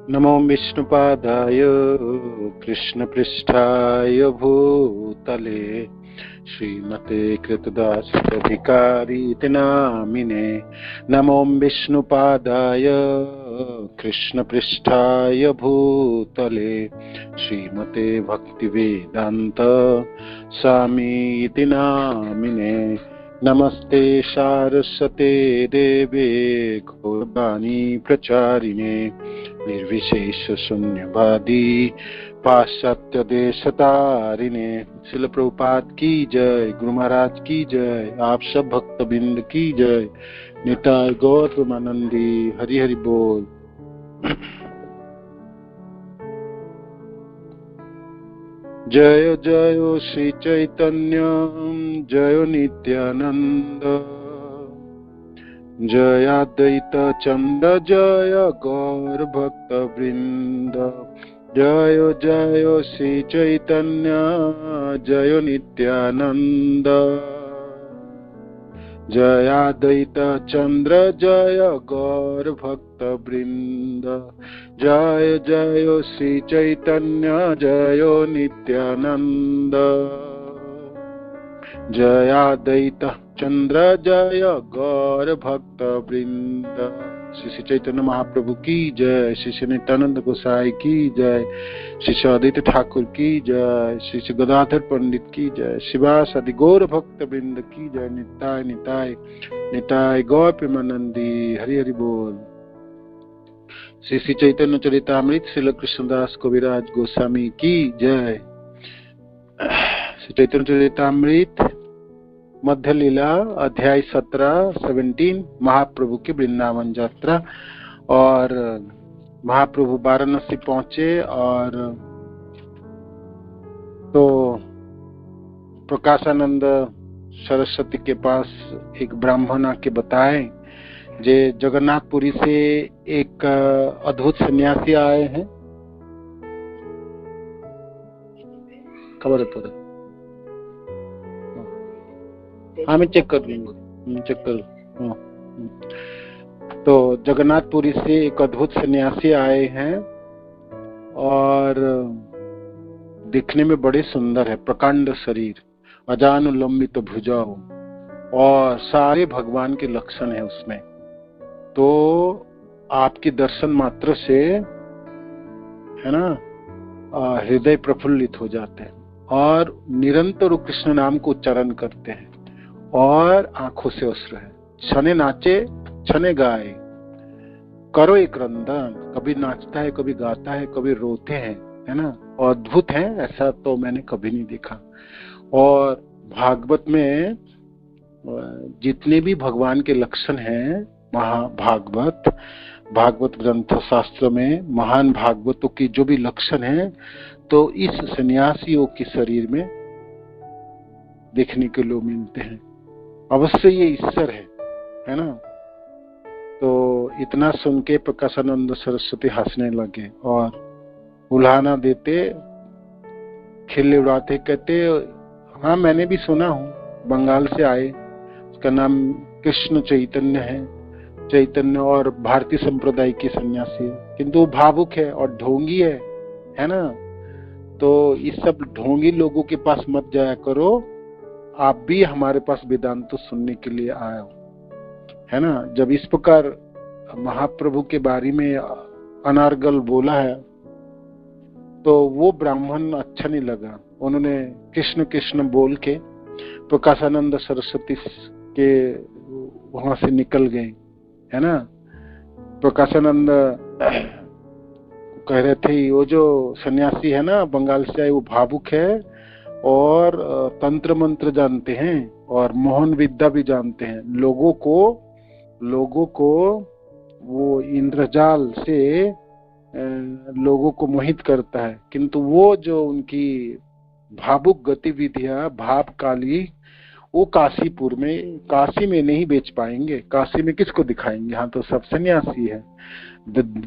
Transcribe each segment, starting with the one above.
नमो विष्णुपादाय कृष्णपृष्ठाय भूतले श्रीमते कृतदासोऽधिकारीति नामिने। नमो विष्णुपादाय कृष्णपृष्ठाय भूतले श्रीमते भक्तिवेदान्त स्वामीति नामिने। नमस्ते सारस्वते देवे गौरवाणी प्रचारिणे निर्विशेष शून्यवादी पाश्चात्य देशतारिणे। शिल प्रभुपाद की जय, गुरु महाराज की जय, आप सब भक्त बिंद की जय। निताय गौर प्रेमानंदी, हरि हरि बोल। जय जय श्री चैतन्य जय नित्यानंद जय अद्वैत चंद्र जय गौर भक्त वृंद। जय जय श्री चैतन्य जय नित्यानंद जय अद्वैत चंद्र जय गौर भक्त वृंद। जय जय श्री चैतन्य जय नित्यानंद जय अद्वैत चंद्र जय गौर भक्त वृंद। श्री चैतन्य महाप्रभु की जय, श्री नित्यानंद गोसाई की जय, श्री आदित्य ठाकुर की जय, श्री गदाधर पंडित की जय, शिवास आदि गौर भक्त वृंद की जय। निताय निताय निताय गौर प्रेमानंदी, हरि हरि बोल। श्री चैतन्य चरितामृत श्रील कृष्णदास कविराज गोस्वामी की जय। श्री चैतन्य चरितामृत मध्य लीला अध्याय 17 महाप्रभु की वृंदावन यात्रा। और महाप्रभु वाराणसी पहुंचे और तो प्रकाशानंद सरस्वती के पास एक ब्राह्मण आके बताए जे जगन्नाथपुरी से एक अद्भुत सन्यासी आए हैं। खबर है तो हाँ, मैं चेक कर लूंगा, चेक कर। तो जगन्नाथपुरी से एक अद्भुत सन्यासी आए हैं और दिखने में बड़े सुंदर है, प्रकांड शरीर, अजानुलंबित भुजाओं और सारे भगवान के लक्षण है उसमें। तो आपके दर्शन मात्र से है ना हृदय प्रफुल्लित हो जाते हैं और निरंतर कृष्ण नाम को उच्चारण करते हैं और आंखों से अश्रु है। क्षणे नाचे क्षणे गाए, करो एक रंदन, कभी नाचता है, कभी गाता है, कभी रोते हैं, है ना। अद्भुत है, ऐसा तो मैंने कभी नहीं देखा। और भागवत में जितने भी भगवान के लक्षण हैं, भागवत ग्रंथ शास्त्र में महान भागवतों की जो भी लक्षण हैं, तो इस सन्यासियों के शरीर में देखने के लिए मिलते हैं। अवश्य ये ईश्वर है ना। तो इतना सुन के प्रकाशानंद सरस्वती हंसने लगे और उल्हाना देते, खिल्ली उड़ाते, कहते हाँ मैंने भी सुना हूँ, बंगाल से आए, उसका नाम कृष्ण चैतन्य है, चैतन्य और भारतीय संप्रदाय के सन्यासी है, किंतु भावुक है और ढोंगी है ना। तो इस सब ढोंगी लोगों के पास मत जाया करो, आप भी हमारे पास वेदांत सुनने के लिए आए हो, है ना। जब इस प्रकार महाप्रभु के बारे में अनार्गल बोला है तो वो ब्राह्मण अच्छा नहीं लगा। उन्होंने कृष्ण कृष्ण बोल के प्रकाशानंद सरस्वती के वहां से निकल गए, है ना। प्रकाशानंद कह रहे थे वो जो सन्यासी है ना बंगाल से आए, वो भावुक है और तंत्र मंत्र जानते हैं और मोहन विद्या भी जानते हैं। लोगों को वो इंद्रजाल से लोगों को मोहित करता है, किंतु वो जो उनकी भावुक गतिविधियां भाव काली, वो काशी में नहीं बेच पाएंगे। काशी में किसको दिखाएंगे? हाँ, तो सब सन्यासी है,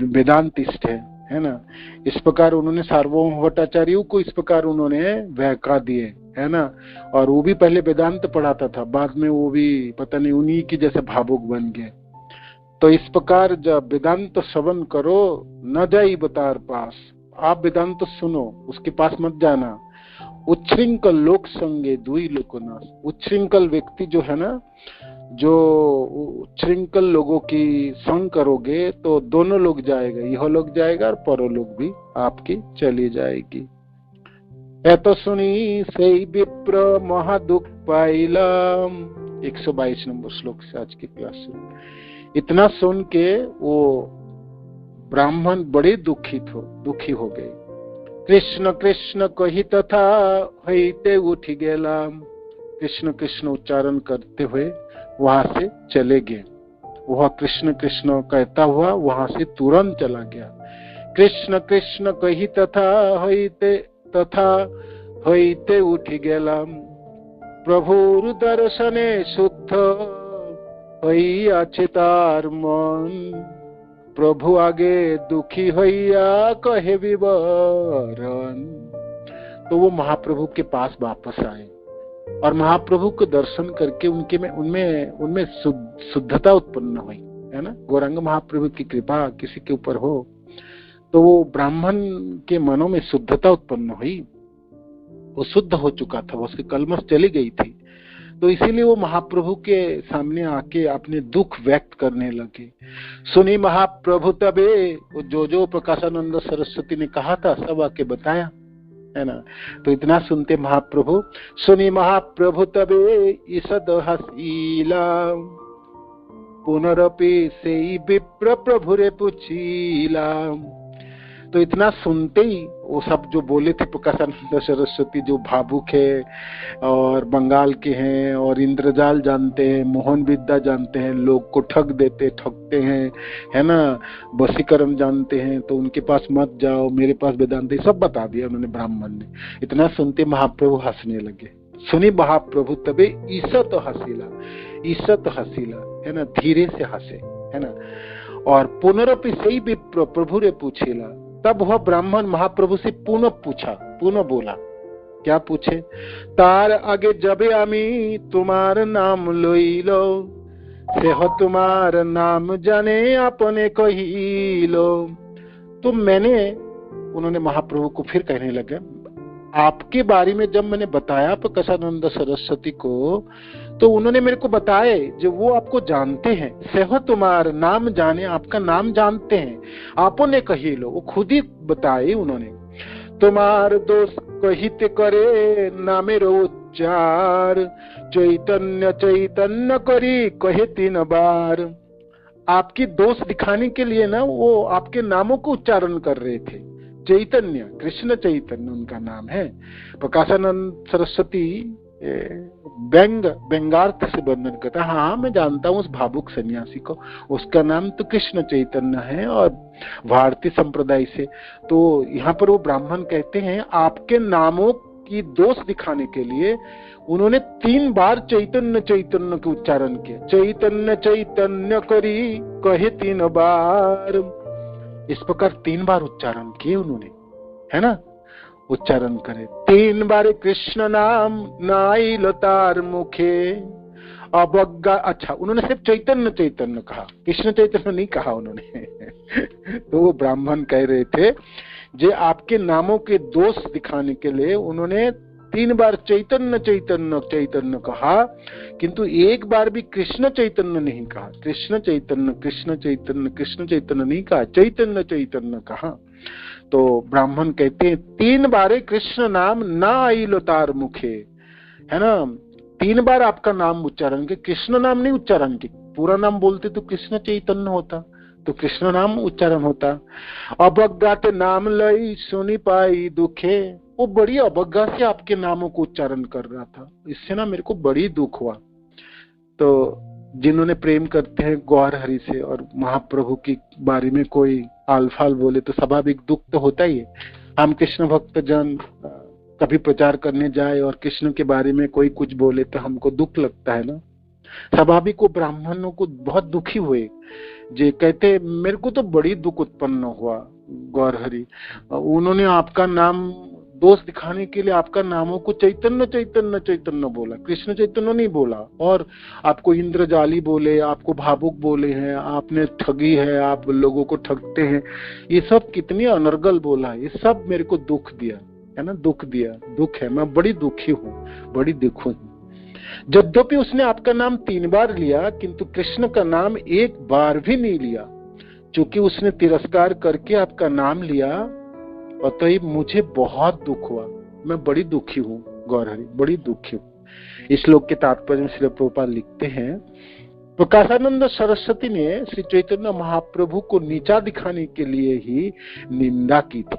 वेदांतिस्ट है ना। इस प्रकार उन्होंने सार्वभौम भट्टाचार्य को इस प्रकार उन्होंने बहका दिए, है ना। और वो भी पहले वेदांत पढ़ाता था, बाद में वो भी पता नहीं उन्हीं की जैसे भावुक बन गए। तो इस प्रकार जब वेदांत श्रवण करो, न जाई बतार पास, आप वेदांत सुनो, उसके पास मत जाना। उच्छृंखल लोक संगे दुई लोकनाश, उच्छृंखल व्यक्ति जो है ना, जो उच्छृंखल लोगों की संग करोगे तो दोनों लोग जाएगा, यह लोग जाएगा और परलोक भी आपकी चली जाएगी। एतो सुनी से विप्र महादुख पाइलम, 122 नंबर श्लोक से आज की क्लास से। इतना सुन के वो ब्राह्मण बड़े दुखी हो गए। कृष्ण कृष्ण कही तथा हईते उठ गेला, कृष्ण कृष्ण उच्चारण करते हुए वहां से चले गए। वह कृष्ण कृष्ण कहता हुआ वहां से तुरंत चला गया। कृष्ण कृष्ण कही तथा हईते उठ गेला, प्रभुर दर्शने शुद्ध हई आछे तार मन, प्रभु आगे दुखी हईया कहे विवरण। तो वो महाप्रभु के पास वापस आए और महाप्रभु को दर्शन करके उनमें शुद्धता उत्पन्न हुई, है ना। गौरांग महाप्रभु की कृपा किसी के ऊपर हो तो वो ब्राह्मण के मनों में शुद्धता उत्पन्न हुई, वो शुद्ध हो चुका था, उसकी कलमश चली गई थी। तो इसीलिए वो महाप्रभु के सामने आके अपने दुख व्यक्त करने लगे। सुनी महाप्रभु तबे, जो प्रकाशानंद सरस्वती ने कहा था सब आके बताया, है ना। तो इतना सुनते महाप्रभु, सुनी महाप्रभु तबे ईसद हसीला, पुनरपि से विप्र प्रभु रे पूछीला। तो इतना सुनते ही वो सब जो बोले थे प्रकाशानंद सरस्वती, जो भावुक है और बंगाल के हैं और इंद्रजाल जानते हैं, मोहन विद्या जानते हैं, लोग को ठगते हैं, है ना, वशीकरण जानते हैं, तो उनके पास मत जाओ, मेरे पास वेदांत, सब बता दिया उन्होंने ब्राह्मण ने। इतना सुनते महाप्रभु हंसने लगे। सुनी महाप्रभु तबे ईसत हसीला, है ना, धीरे से हंसे, है ना। और पुनरपि से ही प्रभु रे पूछेला, तब वह ब्राह्मण महाप्रभु से पुनः बोला। क्या पूछे? तार आगे जबे आमी तुम्हार नाम लइलो, से हो तुम्हार नाम जाने अपने कहिलो। तो उन्होंने महाप्रभु को फिर कहने लगे, आपके बारे में जब मैंने बताया प्रकाशानंद सरस्वती को, तो उन्होंने मेरे को बताए जो वो आपको जानते हैं, सेहो तुम्हार नाम जाने, आपका नाम जानते हैं, आपने कही लो, वो खुद ही बताए उन्होंने। तुम्हार दोष कहित करे नामेरो उच्चार, चैतन्य चैतन्य करी कहे 3 बार। आपकी दोष दिखाने के लिए ना वो आपके नामों को उच्चारण कर रहे थे। चैतन्य, कृष्ण चैतन्य उनका नाम है। प्रकाशानंद सरस्वती व्यंगार्थ से वर्णन करता है, हाँ मैं जानता हूँ उस भावुक सन्यासी को, उसका नाम तो कृष्ण चैतन्य है और भारतीय संप्रदाय से। तो यहाँ पर वो ब्राह्मण कहते हैं आपके नामों की दोष दिखाने के लिए उन्होंने 3 बार चैतन्य चैतन्य के उच्चारण किए। चैतन्य चैतन्य करी कहे 3 बार, इस प्रकार 3 बार उच्चारण किए उन्होंने, है ना। उच्चारण करे 3 बार कृष्ण नाम नाई लतार मुखे अवज्ञा। अच्छा, उन्होंने सिर्फ चैतन्य चैतन्य कहा, कृष्ण चैतन्य नहीं कहा उन्होंने। तो वो ब्राह्मण कह रहे थे जे आपके नामों के दोष दिखाने के लिए उन्होंने 3 बार चैतन्य चैतन्य चैतन्य कहा, किंतु एक बार भी कृष्ण चैतन्य नहीं कहा। कृष्ण चैतन्य कृष्ण चैतन्य कृष्ण चैतन्य नहीं कहा, चैतन्य चैतन्य कहा। तो ब्राह्मण कहते हैं 3 बार कृष्ण नाम ना आई लोतार मुखे, है ना। 3 बार आपका नाम उच्चारण के, कृष्ण नाम नहीं उच्चारण के। पूरा नाम बोलते तो कृष्ण चैतन्य होता, तो कृष्ण नाम उच्चारण होता। अवज्ञा ते नाम लई सुनी पाई दुखे, वो बड़ी अवज्ञा से आपके नामों को उच्चारण कर रहा था, इससे ना मेरे को बड़ी दुख हुआ। तो जिन्होंने प्रेम करते हैं गौर हरि से और महाप्रभु के बारे में कोई आलफाल बोले तो स्वाभाविक दुख तो होता ही है। हम कृष्ण भक्त जन कभी प्रचार करने जाए और कृष्ण के बारे में कोई कुछ बोले तो हमको दुख लगता है ना। स्वाभाविक को ब्राह्मणों को बहुत दुखी हुए, जे कहते मेरे को तो बड़ी दुख उत्पन्न हुआ गौर हरि, उन्होंने आपका नाम दोष दिखाने के लिए आपका नामों को चैतन्य चैतन्य चैतन्य बोला, कृष्ण चैतन्य नहीं बोला। और आपको इंद्रजाली बोले, आपको भावुक बोले हैं, आपने ठगी है, आप लोगों को ठगते हैं, ये सब कितनी अनर्गल बोला है। ये सब मेरे को दुख दिया है ना, दुख दिया, दुख है, मैं बड़ी दुखी हूँ, बड़ी दुखी हूँ। यद्यपि उसने आपका नाम 3 बार लिया, किंतु कृष्ण का नाम 1 बार भी नहीं लिया। चूंकि उसने तिरस्कार करके आपका नाम लिया, अतएव मुझे बहुत दुख हुआ, मैं बड़ी दुखी हूँ गौरहरि, बड़ी दुखी हूँ। इस श्लोक के तात्पर्य में श्रील प्रभुपाद लिखते हैं, प्रकाशानंद सरस्वती ने श्री चैतन्य महाप्रभु को नीचा दिखाने के लिए ही निंदा की थी।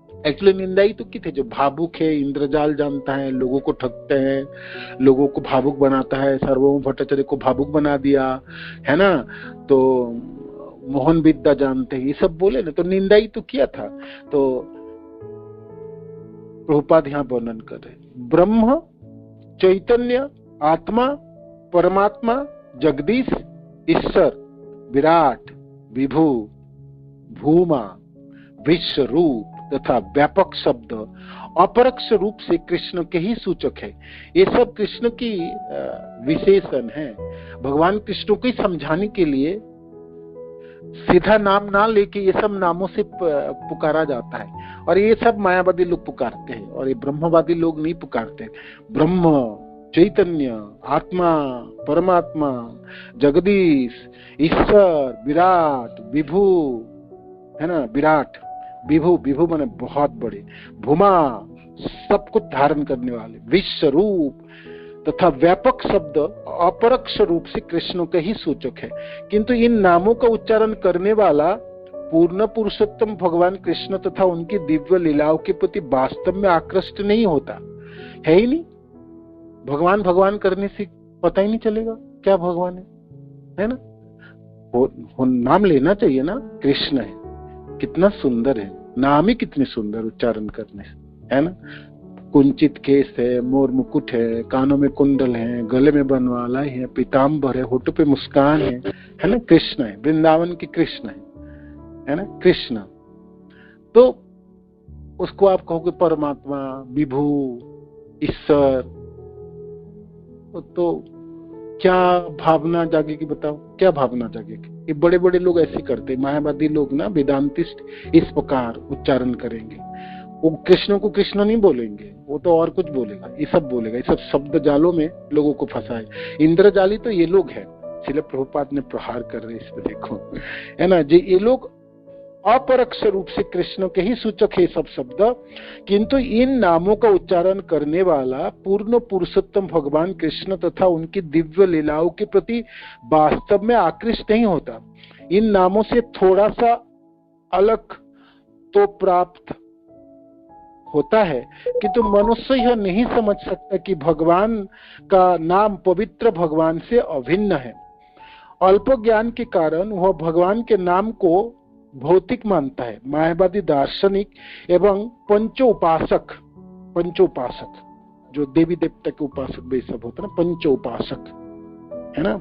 एक्चुअली निंदा ही तो की थी, जो भावुक है, इंद्रजाल जानता है, लोगों को ठगते हैं, लोगों को भावुक बनाता है, सार्वभौम भट्टाचार्य को भावुक बना दिया है ना, तो मोहन विद्या जानते हैं, ये सब बोले ना, तो निंदा ही तो किया था। तो प्रभुपाद यहाँ वर्णन कर रहे, ब्रह्म, चैतन्य, आत्मा, परमात्मा, जगदीश, ईश्वर, विराट, विभु, भूमा, विश्व रूप तथा व्यापक शब्द अपरोक्ष रूप से कृष्ण के ही सूचक है। ये सब कृष्ण की विशेषण है। भगवान कृष्ण को ही समझाने के लिए सीधा नाम ना लेके ये सब नामों से पुकारा जाता है, और ये सब मायावादी लोग पुकारते हैं, और ये ब्रह्मवादी लोग नहीं पुकारते। ब्रह्म, चैतन्य, आत्मा, परमात्मा, जगदीश, ईश्वर, विराट, विभु है ना, विराट, विभु, विभु माने बहुत बड़े, भूमा सब कुछ धारण करने वाले, विश्व रूप तथा व्यापक शब्द अपरोक्ष रूप से कृष्ण के ही सूचक है। किंतु इन नामों का उच्चारण करने वाला पूर्ण पुरुषोत्तम भगवान कृष्ण तथा उनकी दिव्य लीलाओं के प्रति वास्तव में आकृष्ट नहीं होता है ही नहीं। भगवान भगवान करने से पता ही नहीं चलेगा क्या भगवान है ना। वो नाम लेना चाहिए ना, कृष्ण है, कितना सुंदर है, नाम ही कितने सुंदर उच्चारण करने है ना। कुंचित केस है, मोर मुकुट है, कानों में कुंडल है, गले में बनवाला है, पीताम्बर है, होठों पे मुस्कान है ना, कृष्ण है, वृंदावन की कृष्ण है ना, कृष्ण। तो उसको आप कहोगे परमात्मा, विभु, ईश्वर, तो क्या भावना जागेगी बताओ, क्या भावना जागेगी। ये बड़े बड़े लोग ऐसे करते, मायावादी लोग ना, वेदांतिस्ट इस प्रकार उच्चारण करेंगे। वो कृष्ण को कृष्ण नहीं बोलेंगे, वो तो और कुछ बोलेगा, ये सब बोलेगा, ये सब शब्द जालों में लोगों को फंसाए। इंद्रजाली तो ये लोग हैं, श्रील प्रभुपाद ने प्रहार कर रहे इस पे देखो है ना जी। ये लोग अपरोक्ष रूप से कृष्ण के ही सूचक है सब शब्द, किंतु इन नामों का उच्चारण करने वाला पूर्ण पुरुषोत्तम भगवान कृष्ण तथा उनकी दिव्य लीलाओं के प्रति वास्तव में आकृष्ट नहीं होता। इन नामों से थोड़ा सा अलग तो प्राप्त होता है, किंतु मनुष्य यह नहीं समझ सकता कि भगवान का नाम पवित्र भगवान से अभिन्न है। अल्प ज्ञान के कारण वह भगवान के नाम को भौतिक मानता है। मायावादी दार्शनिक एवं पंचोपासक जो देवी देवता के उपासक वे सब होते हैं ना, पंचोपासक है ना,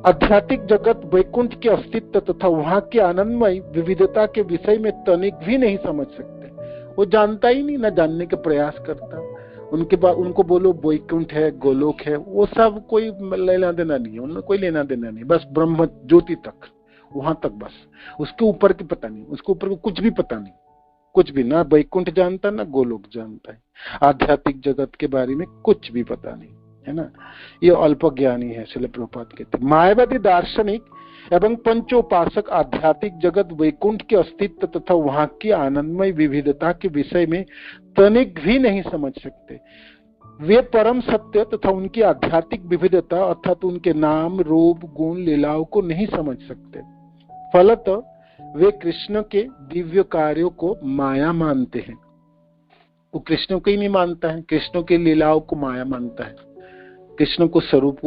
आध्यात्मिक जगत वैकुंठ के अस्तित्व तथा वहां के आनंदमय विविधता के विषय में तनिक भी नहीं समझ सकते। वो जानता ही नहीं, ना जानने का प्रयास करता। उनको बोलो वैकुंठ है, गोलोक है, वो सब कोई लेना देना नहीं है, उनमें कोई लेना देना नहीं। बस ब्रह्म ज्योति तक, वहां तक बस, उसके ऊपर की पता नहीं, उसके ऊपर को कुछ भी पता नहीं, कुछ भी ना वैकुंठ जानता ना गोलोक जानता है, आध्यात्मिक जगत के बारे में कुछ भी पता नहीं है ना। ये अल्प ज्ञानी है, श्रील प्रभुपाद कहते हैं। मायावादी दार्शनिक एवं पंचोपासक आध्यात्मिक जगत वैकुंठ के अस्तित्व तथा वहां की आनंदमय विविधता के विषय में तनिक भी नहीं समझ सकते। वे परम सत्य तथा उनकी आध्यात्मिक विविधता अर्थात उनके नाम, रूप, गुण, लीलाओं को नहीं समझ सकते। फलतः वे कृष्ण के दिव्य कार्यों को माया मानते हैं। वो कृष्ण को ही नहीं मानता है, कृष्ण के लीलाओं को माया मानता है, कृष्ण को स्वरूप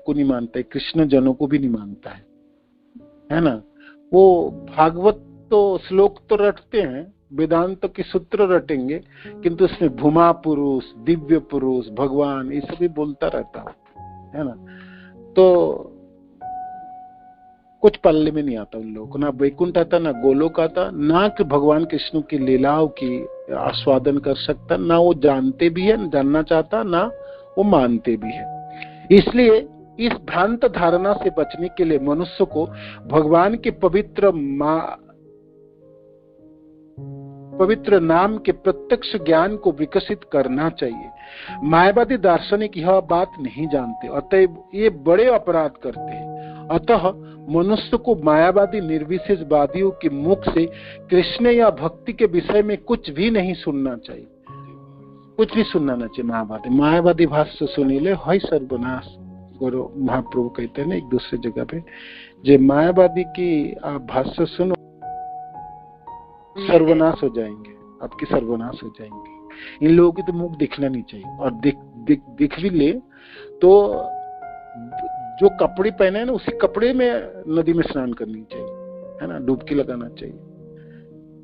को नहीं मानता है, कृष्ण जनों को भी नहीं मानता है ना। वो भागवत तो श्लोक तो रटते हैं, वेदांत के सूत्र रटेंगे, किंतु उसमें भूमा पुरुष, दिव्य पुरुष, भगवान, ये सभी बोलता रहता है ना। तो कुछ पल्ले में नहीं आता उन लोगों को, ना वैकुंठ आता, ना गोलोक आता, ना कि भगवान कृष्ण की लीलाओं की आस्वादन कर सकता, ना वो जानते भी है, जानना चाहता, ना वो मानते भी है। इसलिए इस भ्रांत धारणा से बचने के लिए मनुष्य को भगवान के पवित्र नाम के प्रत्यक्ष ज्ञान को विकसित करना चाहिए। मायावादी दार्शनिक यह बात नहीं जानते, अतः ये बड़े अपराध करते हैं। अतः मनुष्य को मायावादी निर्विशेषवादियों के मुख से कृष्ण या भक्ति के विषय में कुछ भी नहीं सुनना चाहिए, कुछ भी सुनना ना चाहिए। मायावादी भाष्य सुनिले है सर्वनाश। गुरु महाप्रभु कहते हैं ना एक दूसरे जगह पे, जो मायावादी की आप भाष्य सुनो सर्वनाश हो जाएंगे, आपकी सर्वनाश हो जाएंगे। इन लोगों की तो मुख दिखना नहीं चाहिए, और दिख भी ले तो जो कपड़े पहने हैं ना उसी कपड़े में नदी में स्नान करनी चाहिए, है ना, डुबकी लगाना चाहिए।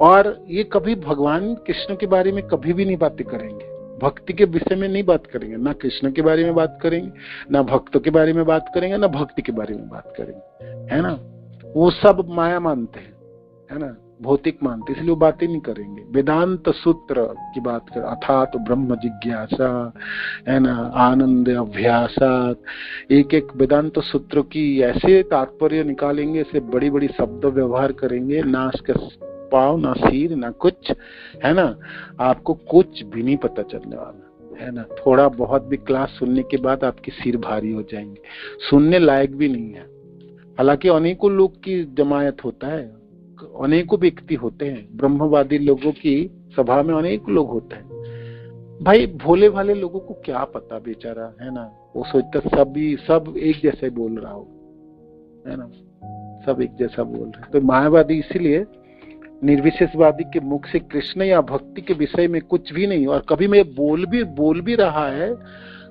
और ये कभी भगवान कृष्ण के बारे में कभी भी नहीं बातें करेंगे, भक्ति के विषय में नहीं बात करेंगे, ना कृष्ण के बारे में बात करेंगे, ना भक्तों के बारे में बात करेंगे, ना भक्ति के बारे में बात करेंगे, है ना। वो सब माया मानते हैं, है ना, भौतिक मानते, इसलिए वो बातें नहीं करेंगे। वेदांत सूत्र की बात कर, अर्थात ब्रह्म जिज्ञासा, है ना, आनंद अभ्यासात, एक एक वेदांत सूत्र की ऐसे तात्पर्य निकालेंगे, ऐसे बड़ी बड़ी शब्द व्यवहार करेंगे, ना उसका पाँव ना सिर ना कुछ, है ना, आपको कुछ भी नहीं पता चलने वाला, है ना। थोड़ा बहुत भी क्लास सुनने के बाद आपके सिर भारी हो जाएंगे, सुनने लायक भी नहीं है। हालांकि अनेकों लोग की जमायत होता है, अनेकों व्यक्ति होते हैं, ब्रह्मवादी लोगों की सभा में अनेक लोग होते हैं। भाई भोले भाले लोगों को क्या पता बेचारा, है ना, वो सोचता सब एक जैसे ही बोल रहा हो, है ना, सब एक जैसा बोल रहे। तो मायावादी इसीलिए निर्विशेषवादी के मुख से कृष्ण या भक्ति के विषय में कुछ भी नहीं, और कभी मैं बोल भी रहा है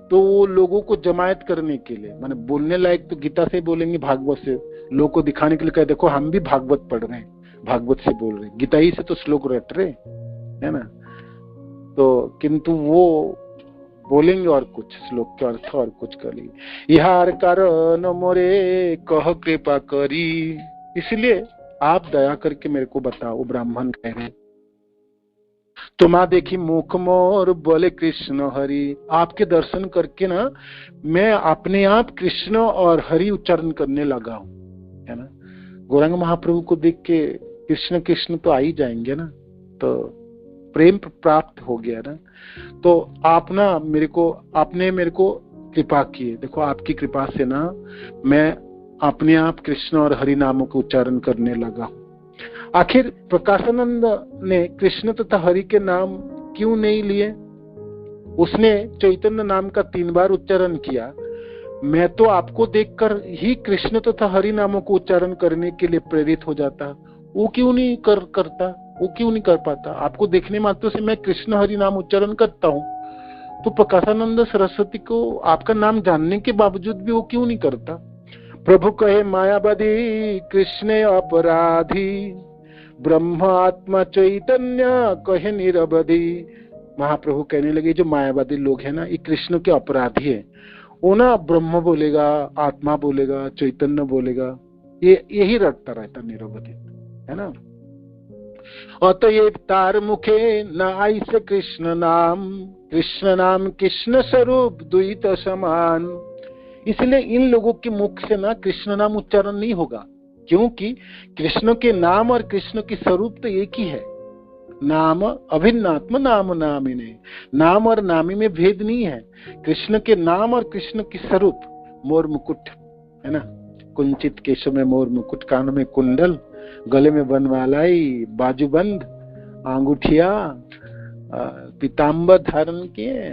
तो वो लोगों को जमायत करने के लिए, माने बोलने लायक तो गीता से बोलेंगे, भागवत से लोगों को दिखाने के लिए कहे देखो हम भी भागवत पढ़ रहे हैं, भागवत से बोल रहे, गीता ही से तो श्लोक रट रहे, है ना। तो किंतु वो बोलेंगे और कुछ, श्लोक के अर्थ और कुछ करेंगे। यहार कारण मोरे कह कृपा करी, इसलिए आप दया करके मेरे को बताओ। ब्राह्मण कह रहे, तो माँ देखी मुख मोर बोले कृष्ण हरि, आपके दर्शन करके ना मैं अपने आप कृष्ण और हरि उच्चारण करने लगा हूँ, है ना। गौरांग महाप्रभु को देख के कृष्ण कृष्ण तो आ ही जाएंगे ना, तो प्रेम प्राप्त हो गया ना। तो आप ना आपने मेरे को कृपा किए, देखो आपकी कृपा से ना मैं अपने आप कृष्ण और हरि नामों को उच्चारण करने लगा। आखिर प्रकाशानंद ने कृष्ण तथा हरि के नाम क्यों नहीं लिए? उसने चैतन्य नाम का 3 बार उच्चारण किया। मैं तो आपको देखकर ही कृष्ण तथा हरि नामों को उच्चारण करने के लिए प्रेरित हो जाता, वो क्यों नहीं करता, वो क्यों नहीं कर पाता? आपको देखने मात्र से मैं कृष्ण हरि नाम उच्चारण करता हूँ, तो प्रकाशानंद सरस्वती को आपका नाम जानने के बावजूद भी वो क्यों नहीं करता? प्रभु कहे मायावादी कृष्ण अपराधी, ब्रह्म आत्मा चैतन्य कहे निरवधि। महाप्रभु कहने लगे जो मायावादी लोग हैं ना, ये कृष्ण के अपराधी है। वो ना ब्रह्म बोलेगा, आत्मा बोलेगा, चैतन्य बोलेगा, यही रटता रहता निरवधि, है ना। अतएव तार मुखे न आई से कृष्ण नाम कृष्ण स्वरूप द्वैत समान। इसलिए इन लोगों के मुख से ना कृष्ण नाम उच्चारण नहीं होगा, क्योंकि कृष्ण के नाम और कृष्ण की स्वरूप तो एक ही है। नाम अभिन्नात्म नाम नामिने, नाम और नामी में भेद नहीं है। कृष्ण के नाम और कृष्ण की स्वरूप, मोर मुकुट, है ना, कुंचित केशों में मोर मुकुट, कानों में कुंडल, गले में बनवालाई, बाजूबंद, अंगूठिया, पीताम्बर धारण किए,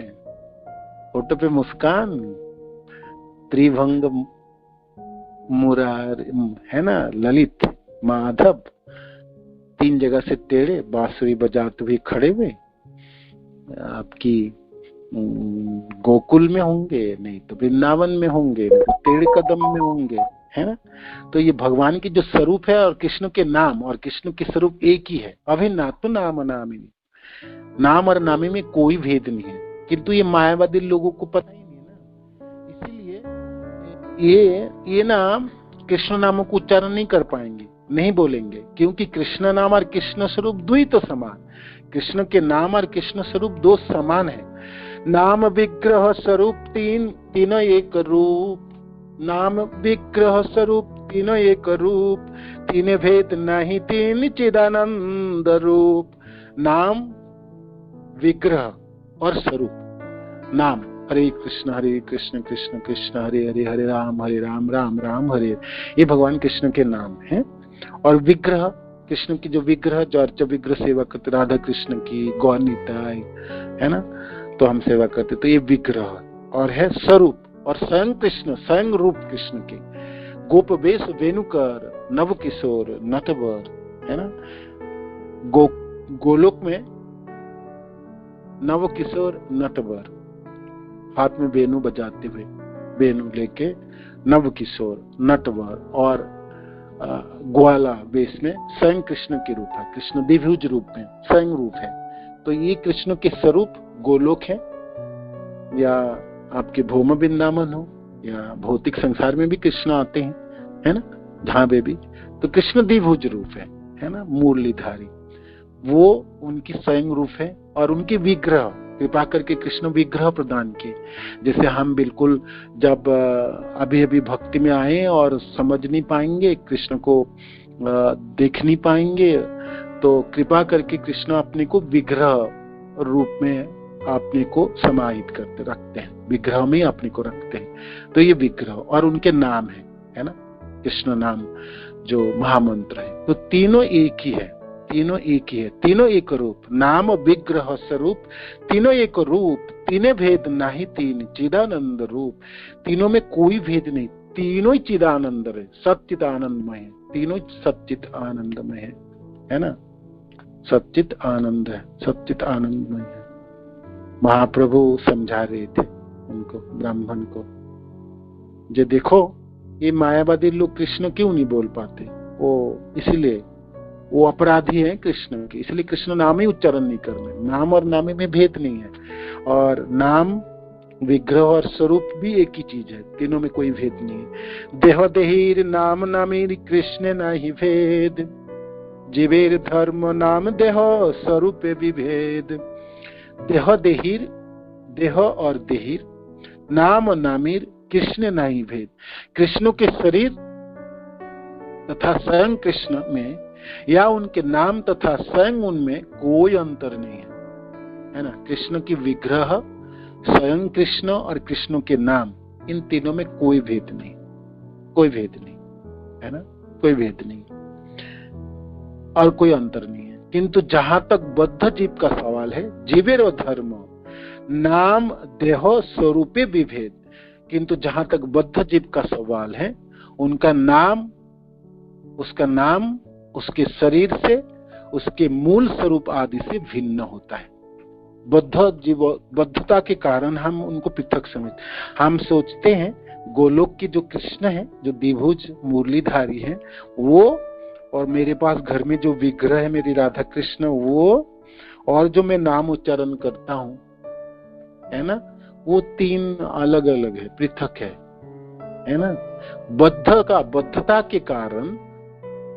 होठों पे मुस्कान, त्रिभंग मुरार, है ना, ललित माधव, 3 जगह से टेढ़े, बांसुरी बजाते हुए खड़े हुए, आपकी गोकुल में होंगे, नहीं तो वृंदावन में होंगे, टेढ़े कदम में होंगे, है ना। तो ये भगवान की जो स्वरूप है और कृष्ण के नाम और कृष्ण के स्वरूप एक ही है। अभिन्नात्म नाम नामिनी, नाम और नामी में कोई भेद नहीं है, किंतु ये मायावादी लोगों को पता ही नहीं ना, इसीलिए ये नाम कृष्ण नामों को उच्चारण नहीं कर पाएंगे, नहीं बोलेंगे, क्योंकि कृष्ण नाम और कृष्ण स्वरूप दुई तो समान। कृष्ण के नाम और कृष्ण स्वरूप दो समान है। नाम विग्रह स्वरूप तीनों एक रूप, नाम विग्रह स्वरूप तीनों एक रूप, तीन भेद नहीं तीन चिदानंद रूप। नाम विग्रह और स्वरूप। नाम हरे कृष्ण कृष्ण कृष्ण हरे हरे, हरे राम राम राम हरे, ये भगवान कृष्ण के नाम हैं। और विग्रह, कृष्ण की जो विग्रह, जो अर्च विग्रह सेवा करते, राधा कृष्ण की गौनिताई है ना, तो हम सेवा करते, तो ये विग्रह। और है स्वरूप, और स्वयं कृष्ण, स्वयं रूप कृष्ण के, गोप वेश वेणुकर नव किशोर नटवर, है ना। गोलोक में नव किशोर नटवर, हाथ में वेणु बजाते हुए, वेणु लेके नव किशोर नटवर, और ग्वाला वेश में स्वयं कृष्ण के रूप है। कृष्ण द्विभुज रूप में स्वयं रूप है। तो ये कृष्ण के स्वरूप गोलोक है, या आपके भौम वृंदावन हो, या भौतिक संसार में भी कृष्ण आते हैं, है ना, जहां पे भी। तो कृष्ण द्विभुज रूप है ना, मुरलीधारी, वो उनकी स्वयं रूप है। और उनके विग्रह, कृपा करके कृष्ण विग्रह प्रदान किए। जैसे हम बिल्कुल जब अभी अभी भक्ति में आए और समझ नहीं पाएंगे, कृष्ण को देख नहीं पाएंगे, तो कृपा करके कृष्ण अपने को विग्रह रूप में अपने को समाहित करते रखते हैं, विग्रह में अपने को रखते हैं। तो ये विग्रह और उनके नाम है ना, कृष्ण नाम जो महामंत्र है। तो तीनों एक ही है, तीनों एक ही है, तीनों एक रूप, नाम विग्रह स्वरूप तीनों एक रूप, तीने भेद नहीं तीन चिदानंद रूप। तीनों में कोई भेद नहीं, तीनों ही चिदानंद है, सच्चित आनंदमय है, तीनों सच्चित आनंदमय है ना, सच्चित आनंद है, सच्चित आनंदमय है। महाप्रभु समझा रहे थे उनको, ब्राह्मण को, जो देखो ये मायावादी लोग कृष्ण क्यों नहीं बोल पाते, वो इसलिए वो अपराधी है कृष्ण के, इसलिए कृष्ण नाम ही उच्चारण नहीं करना। नाम और नामे में भेद नहीं है, और नाम विग्रह और स्वरूप भी एक ही चीज है, तीनों में कोई भेद नहीं है। देह देहीर नाम नामीर कृष्ण नहीं भेद, जीवेर धर्म नाम देह स्वरूप विभेद। देह देहीर, देह और देहीर, नाम नामीर कृष्ण नहीं भेद। कृष्ण के शरीर तथा स्वयं कृष्ण में, या उनके नाम तथा स्वयं उनमें कोई अंतर नहीं है ना। कृष्ण की विग्रह, स्वयं कृष्ण और कृष्ण के नाम, इन तीनों में कोई भेद नहीं, कोई भेद नहीं है ना, कोई भेद नहीं और कोई अंतर नहीं है। किंतु जहां तक बद्ध जीव का सवाल है, जीवेर धर्म नाम देह स्वरूपे विभेद, किंतु जहां तक बद्ध जीव का सवाल है, उनका नाम, उसका नाम उसके शरीर से, उसके मूल स्वरूप आदि से भिन्न होता है। बद्धता के कारण हम उनको पृथक समझते। हम सोचते हैं गोलोक की जो कृष्ण है, जो द्विभुज मुरलीधारी है, वो, और मेरे पास घर में जो विग्रह है मेरी राधा कृष्ण, वो, और जो मैं नाम उच्चारण करता हूँ, है ना, वो तीन अलग अलग है, पृथक है ना। बद्धता के कारण,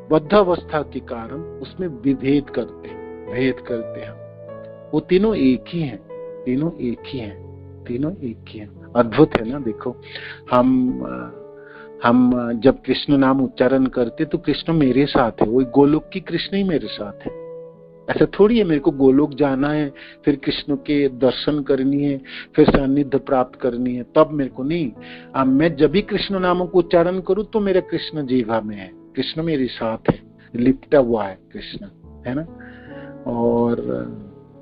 बद्ध अवस्था के कारण उसमें विभेद करते हैं, भेद करते हैं। वो तीनों एक ही हैं, तीनों एक ही हैं, तीनों एक ही हैं। अद्भुत है ना। देखो हम जब कृष्ण नाम उच्चारण करते तो कृष्ण मेरे साथ है, वो गोलोक की कृष्ण ही मेरे साथ है। ऐसा थोड़ी है मेरे को गोलोक जाना है, फिर कृष्ण के दर्शन करनी है, फिर सानिध्य प्राप्त करनी है, तब मेरे को नहीं। मैं जब भी कृष्ण नामों को उच्चारण करूं तो मेरा कृष्ण जीवा में है, कृष्ण मेरे साथ है, लिपटा हुआ है कृष्ण, है ना। और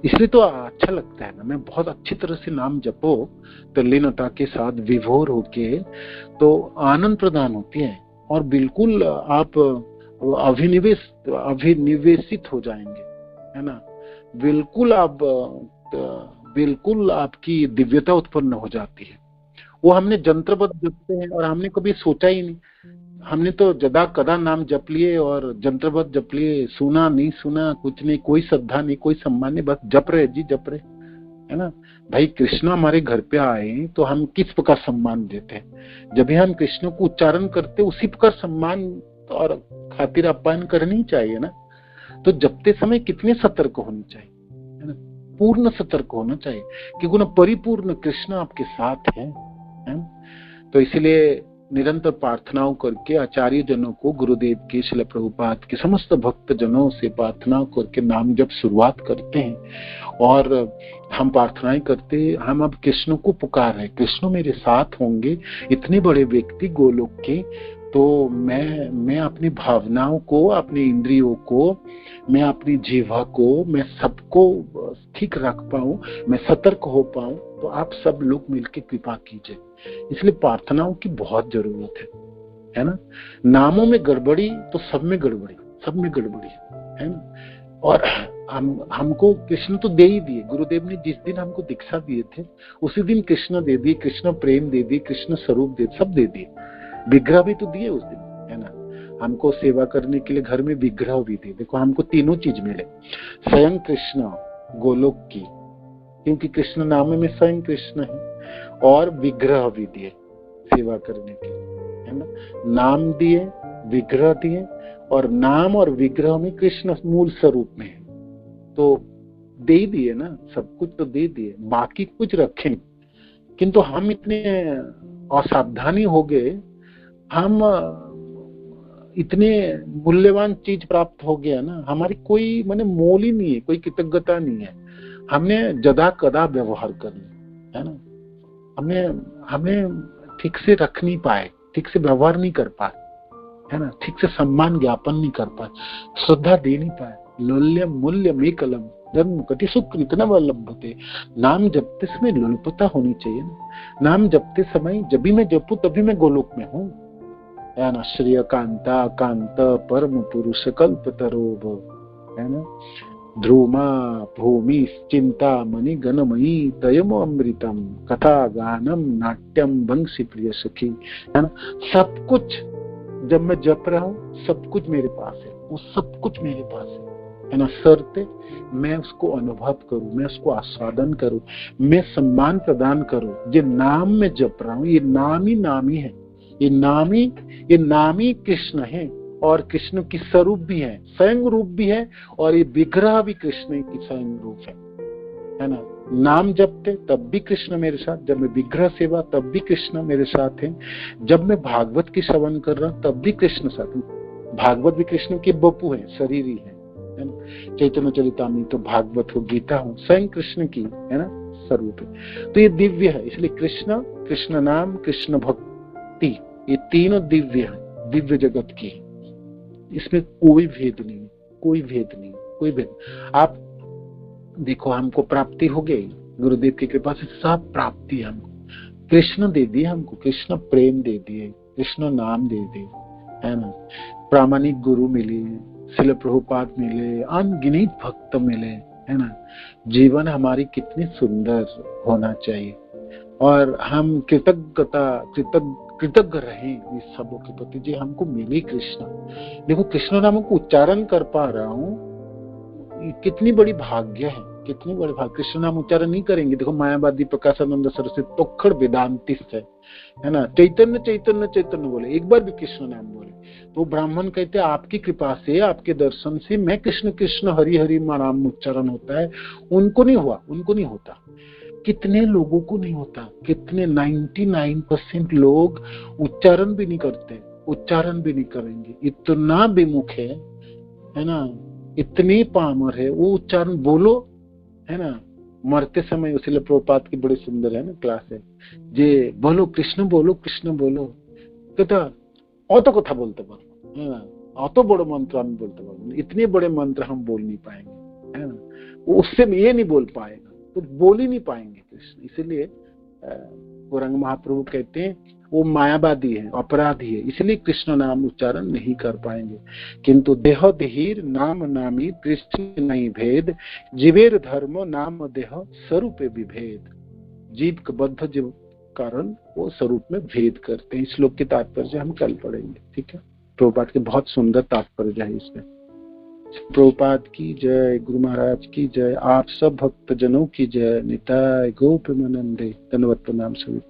इसलिए तो अच्छा लगता है ना, मैं बहुत अच्छी तरह से नाम जपो तो लीनता के साथ विभोर होके, तो आनंद प्रदान होती है, और बिल्कुल आप अभिनिवेशित हो जाएंगे, है ना। बिल्कुल आपकी दिव्यता उत्पन्न हो जाती है। वो हमने जंत्रबद्ध जपते हैं और हमने कभी सोचा ही नहीं, हमने तो जदा कदा नाम जप लिए और जंत्रबद्ध जप लिए, सुना नहीं सुना कुछ नहीं, कोई श्रद्धा नहीं, कोई सम्मान नहीं, बस जप रहे जी, जप रहे, है ना। भाई कृष्ण हमारे घर पे आए तो हम किस प्रकार सम्मान देते हैं, जब भी हम कृष्ण को उच्चारण करते उसी प्रकार सम्मान तो और खातिर आप्यायन करनी चाहिए ना। तो जपते समय कितने सतर्क होने चाहिए, है ना, पूर्ण सतर्क होना चाहिए, क्योंकि ना परिपूर्ण कृष्ण आपके साथ है। तो इसलिए निरंतर प्रार्थनाओं करके आचार्य जनों को, गुरुदेव के, श्रील प्रभुपाद के, समस्त भक्त जनों से प्रार्थना करके नाम जब शुरुआत करते हैं और हम प्रार्थनाएं करते हैं, हम अब कृष्ण को पुकार रहे, कृष्ण मेरे साथ होंगे, इतने बड़े व्यक्ति गोलोक के, तो मैं अपनी भावनाओं को, अपनी इंद्रियों को, मैं अपनी जीवा को, मैं सबको ठीक रख पाऊं, मैं सतर्क हो पाऊं, तो आप सब लोग मिलकर कृपा कीजिए। इसलिए प्रार्थनाओं की बहुत जरूरत है ना। नामों में गड़बड़ी तो सब में गड़बड़ी, सब में गड़बड़ी है ना। और हमको कृष्ण तो दे ही दिए, गुरुदेव ने जिस दिन हमको दीक्षा दिए थे उसी दिन कृष्ण दे दिए, कृष्ण प्रेम दे दिए, कृष्ण स्वरूप दे, सब दे दिए, विग्रह भी तो दिए उस दिन, है ना। हमको सेवा करने के लिए घर में विग्रह भी दिए। देखो हमको तीनों चीज मिले, स्वयं कृष्ण गोलोक की, क्योंकि कृष्ण नाम में स्वयं कृष्ण है, और विग्रह भी दिए सेवा करने के लिए, है ना। नाम दिए, विग्रह दिए, और नाम और विग्रह में कृष्ण मूल स्वरूप में है, तो दे दिए ना, सब कुछ तो दे दिए, बाकी कुछ रखें। किंतु हम इतने असावधानी हो गए, हम इतने मूल्यवान चीज प्राप्त हो गया ना, हमारी कोई माने मोल ही नहीं है, कोई कृतज्ञता नहीं है, हमने जदा कदा व्यवहार कर लिया, है ना। हमें ठीक से रख नहीं पाए, ठीक से व्यवहार नहीं कर पाए, है ना, ठीक से सम्मान ज्ञापन नहीं कर पाए, श्रद्धा दे नहीं पाए। लुल्य मूल्य में कलम जन्म कति सुकृत न लभते। नाम जपते समय लुल्पता होनी चाहिए ना। नाम जपते समय जब भी मैं जपू तभी मैं गोलोक में हूँ, है ना। श्रेय कांता कांत परम पुरुष कल्पतरोभ, है ना। ध्रुमा भूमि चिंता मणि गणमयी तयम अमृतम कथा गानम नाट्यम बंसी प्रिय सखी, है ना। सब कुछ जब मैं जप रहा हूँ सब कुछ मेरे पास है, वो सब कुछ मेरे पास है ना। शर्ते मैं उसको अनुभव करूं, मैं उसको आस्वादन करूं, मैं सम्मान प्रदान करूं। ये नाम में जप रहा हूँ, ये नाम ही है, ये नाम ही कृष्ण है, और कृष्ण की स्वरूप भी है, स्वयं रूप भी है, और ये विग्रह भी कृष्ण की स्वयं रूप है ना। नाम जपते तब भी कृष्ण मेरे साथ, जब मैं विग्रह सेवा तब भी कृष्ण मेरे साथ है, जब मैं भागवत की श्रवण कर रहा हूं तब भी कृष्ण साथ। भागवत भी कृष्ण के बपू है, शरीर ही है ना। चैतन्य चरितामृत तो भागवत हो, गीता हो, स्वयं कृष्ण की, है ना, स्वरूप है। तो ये दिव्य है, इसलिए कृष्ण, कृष्ण नाम, कृष्ण भक्ति, ये तीनों दिव्य है, दिव्य जगत की, इसमें कोई भेद नहीं, कोई भेद नहीं, कोई भेद। आप देखो हमको प्राप्ति हो गई, गुरुदेव की कृपा से सब प्राप्ति हमको कृष्ण दे दिए, हमको कृष्ण प्रेम दे दिए, कृष्ण नाम दे दिए, है ना। प्रामाणिक गुरु मिले, श्रील प्रभुपाद मिले, अनगिनत भक्त मिले, है ना। जीवन हमारी कितनी सुंदर होना चाहिए, और हम कृतज्ञ रहे इस सबों के प्रति जी हमको मिली कृष्ण। देखो कृष्ण नाम को उच्चारण कर पा रहा हूँ, कितनी बड़ी भाग्य है, कितनी बड़ी भाग्य। कृष्ण नाम उच्चारण नहीं करेंगे, देखो मायावादी प्रकाशानंद सरस्वती तोखड़ वेदांतिस्ट है ना, चैतन्य चैतन्य चैतन्य बोले, एक बार भी कृष्ण नाम बोले तो ब्राह्मण कहते हैं आपकी कृपा से, आपके दर्शन से मैं कृष्ण कृष्ण हरि हरि नाम उच्चारण होता है। उनको नहीं हुआ, उनको नहीं होता, कितने लोगों को नहीं होता, कितने 99% लोग उच्चारण भी नहीं करते, उच्चारण भी नहीं करेंगे, इतना विमुख है ना, इतने पामर है, वो उच्चारण बोलो, है ना। मरते समय उसी प्रभुपाद की बड़ी सुंदर है ना क्लास है, जे बोलो कृष्ण बोलो, कृष्ण बोलो, कहता अत कथा बोलते पारो, है ना, अत बड़े मंत्र हम बोलते पारो, इतने बड़े मंत्र हम बोल नहीं पाएंगे, है ना। वो उससे ये नहीं बोल पाएगा, तो बोल ही नहीं पाएंगे कृष्ण। इसीलिए गौरांग महाप्रभु कहते हैं वो मायावादी है, अपराधी है, इसलिए कृष्ण नाम उच्चारण नहीं कर पाएंगे। किंतु देह देहीर नाम नामी कृष्ण नहीं भेद, जीवेर धर्म नाम देह स्वरूप विभेद। जीव का बद्ध जीव कारण वो स्वरूप में भेद करते हैं। इस श्लोक की तात्पर्य हम कल पढ़ेंगे, ठीक है। प्रभुपाद के बहुत सुंदर तात्पर्य है इसमें। प्रभुपाद की जय, गुरु महाराज की जय, आप सब भक्त जनों की जय। निताय गौर प्रेमानंदे। धन्यवाद, प्रणाम सभी।